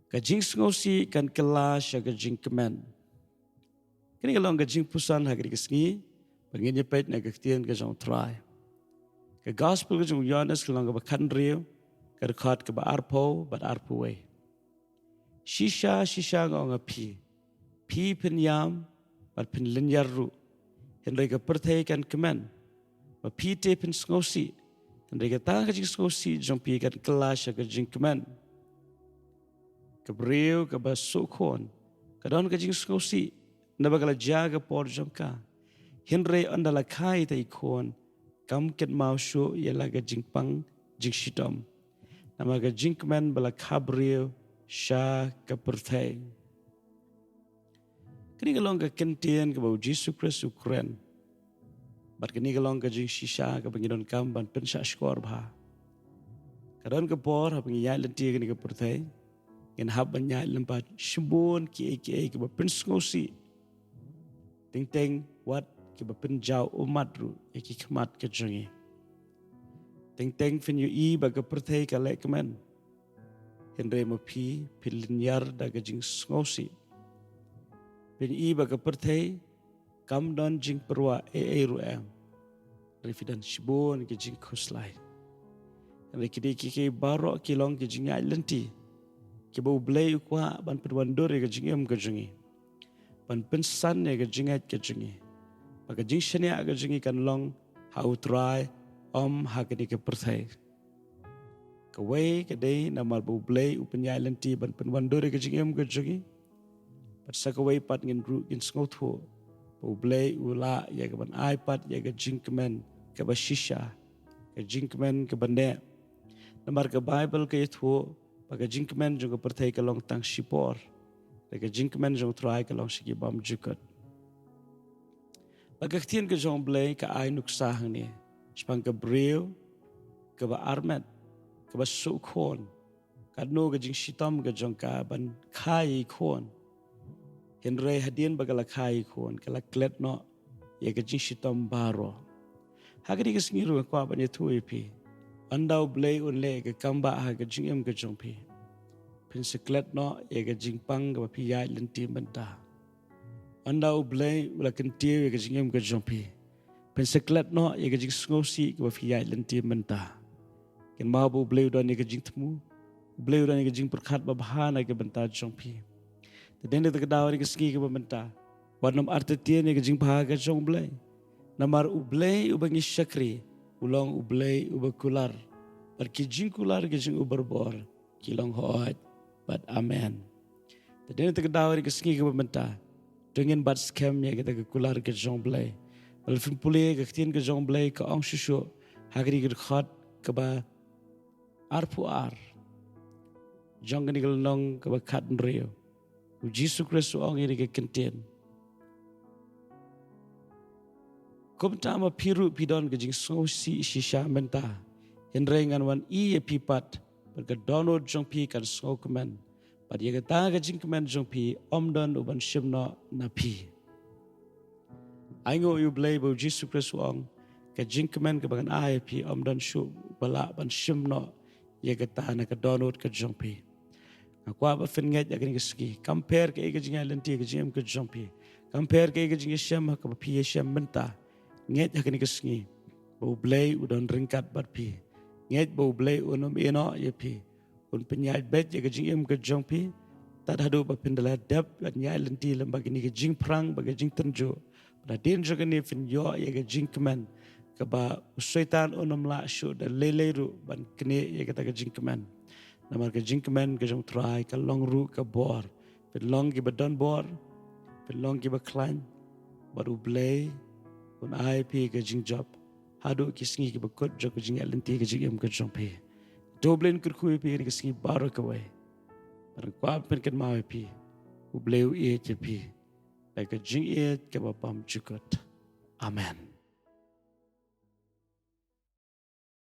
Ka jingsngewsih kan kylla Sha Ka jingkmen. Kini kalong ka Jingpuson hagri kesngi, pangin nyepet na ka Ktien U Blei. Ka gospel ka Yohanes kalong ka bakan rio, ka record ka ba arpo, bat arpo way. Shisha nga nga pi penyam, bat penlinyar ru. Henry ka perthai kan kemen, ba pi te pensngewsih, Henry ka tang ka jingsngewsih jong pi kan kylla Sha Ka jingkmen. Ka brio ka ba sukon, ka don ka jingsngewsih, na bagala jaga por jong ka. Henry andala kai ta ikon, kam ket mau shu yala ka jingpang jingshitom. Nama ka jingkmen bala kabrio Sha Ka perthai. Kini kalong ka kentien ka bau Yesus Kristus Ukraine. Bat kini kalong ka jing shisha ka pangidon kam ban pensha skor bha. Kadon ka por ha pangyay lenti kini ka perthai. Ngin hab banyay lempat shimbon ki ka ba pensngewsih. Ting wat ki ba penjau umat ru ki khmat ka jongi. Ting fin yu ba ka perthai ka lekmen. Henry mo pi pilinyar da ka jingsngewsih. Pin ba ka perthai kam don jing perwa ru em. Refidan shibon ki jing khoslai. Henry ki barok ki long ki jing lenti. Ki ba Blei ukwa ban pedwandur ka jingem ka jongi. Ban pensan ka jingat ka jongi. Maka jing shania ka jongi kan long hau try ha ka ka perthai. Kawai ka day na mal ba Blei upanyay lenti ban pedwandur ka jingem ka jongi. Pat sa kawai pat ngin ru ngin sngoth ba Blei ula ya ka ban iPad ya ka jingkmen ka ba shisha ka jingkmen ka bande. Namar ka Bible ka itho baga jingkmen jong ka perthai ka long tang shipor. Baga jingkmen jong try ka long shiki bam jukot. Baga Ktien U Blei ka ay nuksahang ni. Spang ka brio, ka ba armet, ka ba sukon. Kadno ka jing shitam ka jong ka ban kai ikon. Henry hadien baga la kai ikon, ka la klet no, ya ka jing shitam baro. Hagadi ka singiru ka kwa ban yathu ipi. Andau Blei unle ka kamba ha ka jingem ka jongpi. Penseklet no ya ka jingpang ka pi ya lenti benta. Andau Blei ula kentiu ya ka jingem ka jongpi. Penseklet no ya ka jingsngewsih ka pi ya lenti benta. Ken mau bu Blei udan ya ka jingtemu. Blei udan ya ka jing perkhat ba bahana ka benta jongpi. Tadende ta ka daw ka singi ka benta. Wadnam artetien ya ka jingpha ka jong Blei. Namar u Blei ubangi syakri. Ulong u Blei ubakular. Bat ki jingkular ki jing uberbor. Kilong hoat. Bat amen. Tadini ta kadawari ka singi ka pamenta. Dungin bat scam ya kita ka kular ka jong Blei. Balfin puli ka Ktien ka jong Blei ka ong shusho. Hagri ka khot ka ba arpu ar. Jong ka nikal nong ka ba khat nrio. U Yesus Kristus ong iri ka Ktien. Kumta ma piru pidon ka jingsngewsih shisha menta. Henry ngan wan iya pipat. Berka download jong pi kan sngokemen. Pad ya kata ka jingkmen jong pi omdon uban shimno na pi. Aingo U Blei ba Yesus Kristus ong. Ka jingkmen ka bagan ay pi omdon shu bala ban shimno. Ya kata na ka download ka jong pi. Ngakwa ba fin nget ya kini keski. Compare ka ika jingay lenti ka jingem ka jong pi. Compare ka ika jingay shem ka pi ya shem menta. Nget hakani kesengi, bau Blei udan ringkat bat pi. Nget bau Blei unum eno ye pi. Un penyai bet ye kejing em kejong pi. Tad hadu ba pendala dap bat nyai lenti lembagi ni kejing perang bagi kejing tenjo. Pada den jo kani fin yo ye kejing kemen. Kaba usaitan unum la shu dan leleru ban kene ye kata kejing kemen. Namar kejing kemen kejong try ka long ru ka bor. Pen long ki ba don bor. Pen long ki ba klan. Baru Blei un ai pi ka jing job hadu ki singi ki bakut jo ka jing lenti ka jing em ka jong pi doblen kur khu pi ka singi baro ka wai par kwa pen kan ma pi u Blei u e pi ka jing e ka ba pam chukot amen.